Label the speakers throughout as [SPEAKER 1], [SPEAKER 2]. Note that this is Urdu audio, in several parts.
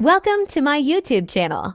[SPEAKER 1] Welcome to my YouTube channel.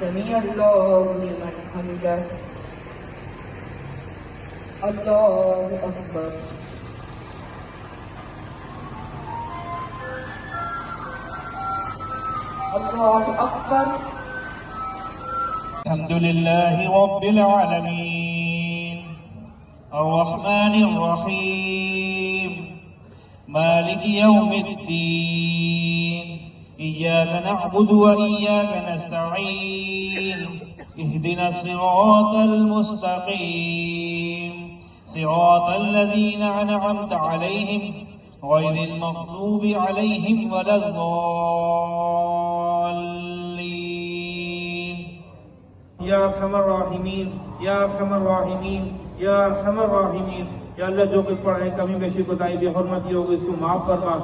[SPEAKER 2] سمع الله لمن حمده الله أكبر الله أكبر
[SPEAKER 3] الحمد لله رب العالمين الرحمن الرحيم مالك يوم الدين إياك نعبد وإياك نستعين اهدنا الصراط المستقيم صراط الذين أنعمت عليهم غير المغضوب عليهم ولا الضالين یا ارحم الراحمین یا ارحم الراحمین یا ارحم الراحمین۔ یا اللہ جو کچھ پڑھائے کمی بیشی کوتاہی بے حرمتی ہوگی اس کو معاف فرما۔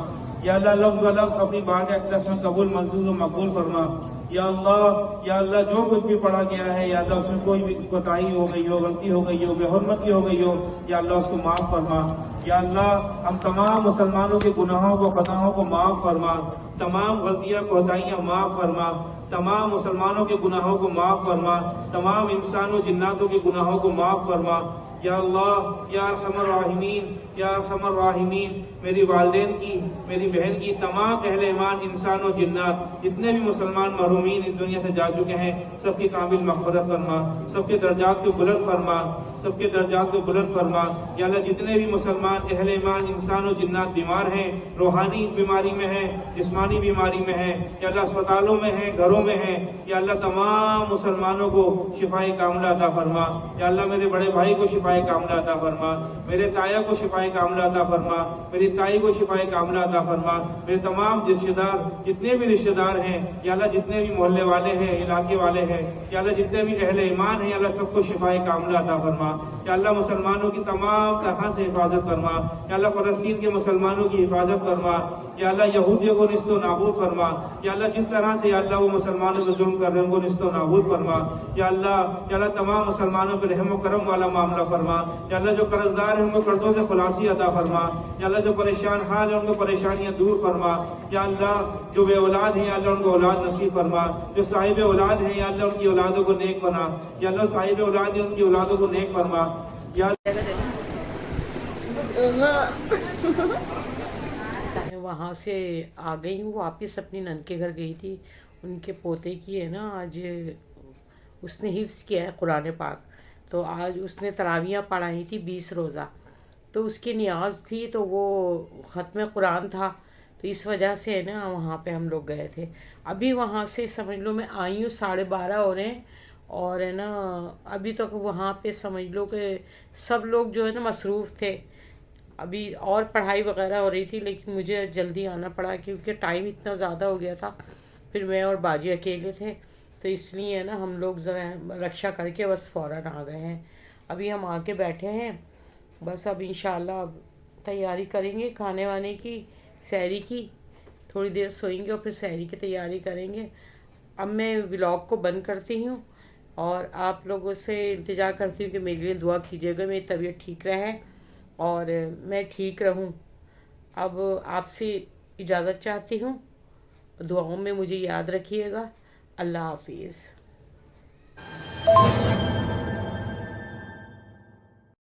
[SPEAKER 3] یا اللہ لفظ و لفظ اپنی بات اقدس میں قبول منظور و مقبول فرما۔ یا اللہ جو کچھ بھی پڑھا گیا ہے یا اللہ اس میں کوئی بھی کوتاہی ہو گئی ہو، غلطی ہو گئی ہو، بے حرمتی ہو گئی ہو، یا اللہ اس کو معاف فرما۔ یا اللہ ہم تمام مسلمانوں کے گناہوں کو خطاؤں کو معاف فرما، تمام غلطیاں کوتاہیاں معاف فرما، تمام مسلمانوں کے گناہوں کو معاف فرما، تمام انسانوں جناتوں کے گناہوں کو معاف فرما۔ یا اللہ یا ارحم الراحمین یا ارحم الراحمین، میری والدین کی، میری بہن کی، تمام اہل ایمان انسان و جنات جتنے بھی مسلمان محرومین اس دنیا سے جا چکے ہیں، سب کی کامل مغفرت فرما، سب کے درجات کو بلند فرما، سب کے درجات کو بلند فرما۔ یا اللہ جتنے بھی مسلمان اہل ایمان انسان و جنات بیمار ہیں، روحانی بیماری میں ہیں، جسمانی بیماری میں ہیں، یا اللہ اسپتالوں میں ہیں، گھروں میں ہیں، یا اللہ تمام مسلمانوں کو شفائے کاملہ عطا فرما۔ یا اللہ میرے بڑے بھائی کو شفائے کاملہ عطا فرما، میرے تایا کو شفائے کاملہ عطا فرما، میری تائی کو شفائے کاملہ عطا فرما، میرے تمام رشتہ دار جتنے بھی رشتہ دار ہیں، یا اللہ جتنے بھی محلے والے ہیں، علاقے والے ہیں، یا اللہ جتنے بھی اہل ایمان ہیں، یا اللہ سب کو شفائے کاملہ عطا فرما۔ یا اللہ مسلمانوں کی تمام طرح سے حفاظت فرما، یا اللہ فلسطین کے مسلمانوں کی حفاظت فرما، یا اللہ یہودیوں کو نست و نابود فرما، یا اللہ جس طرح سے یا اللہ وہ مسلمانوں کو ظلم کر رہے ہیں ان کو نست و نابود فرما۔ یا اللہ تمام مسلمانوں پہ رحم و کرم والا معاملہ فرما۔ یا اللہ جو قرض دار ہیں ان کو قرضوں سے خلاصی عطا فرما۔ یا اللہ جو پریشان حال ہیں ان کو پریشانیاں دور فرما۔ یا اللہ جو بے اولاد ہیں یا اللہ ان کو اولاد نصیب فرما، جو صاحب اولاد ہیں یا اللہ ان کی اولادوں کو نیک بنا، یا اللہ صاحب اولاد ہیں ان کی اولادوں کو نیک فرما۔ یا
[SPEAKER 4] میں وہاں سے آ گئی ہوں واپس، اپنی نند کے گھر گئی تھی، ان کے پوتے کی ہے نا آج اس نے حفظ کیا ہے قرآن پاک، تو آج اس نے تراویاں پڑھائی تھی 20 روزہ، تو اس کی نیاز تھی، تو وہ ختم قرآن تھا، تو اس وجہ سے ہے نا وہاں پہ ہم لوگ گئے تھے۔ ابھی وہاں سے سمجھ لو میں آئی ہوں 12:30 ہو رہے ہیں، اور ہے نا ابھی تک وہاں پہ سمجھ لو کہ سب لوگ جو ہے نا مصروف تھے، ابھی اور پڑھائی وغیرہ ہو رہی تھی، لیکن مجھے جلدی آنا پڑا کیونکہ ٹائم اتنا زیادہ ہو گیا تھا، پھر میں اور باجی اکیلے تھے، تو اس لیے نا ہم لوگ ذرا رکشا کر کے بس فوراً آ گئے ہیں۔ ابھی ہم آ کے بیٹھے ہیں، بس اب انشاءاللہ اب تیاری کریں گے کھانے وانے کی، سحری کی. تھوڑی دیر سوئیں گے اور پھر سحری کی تیاری کریں گے. اب میں ولاگ کو بند کرتی ہوں اور آپ لوگوں سے التجا کرتی ہوں کہ میرے لیے دعا کیجیے گا، میری طبیعت ٹھیک رہے اور میں ٹھیک رہوں. اب آپ سے اجازت چاہتی ہوں، دعاؤں میں مجھے یاد رکھیے گا. اللہ حافظ.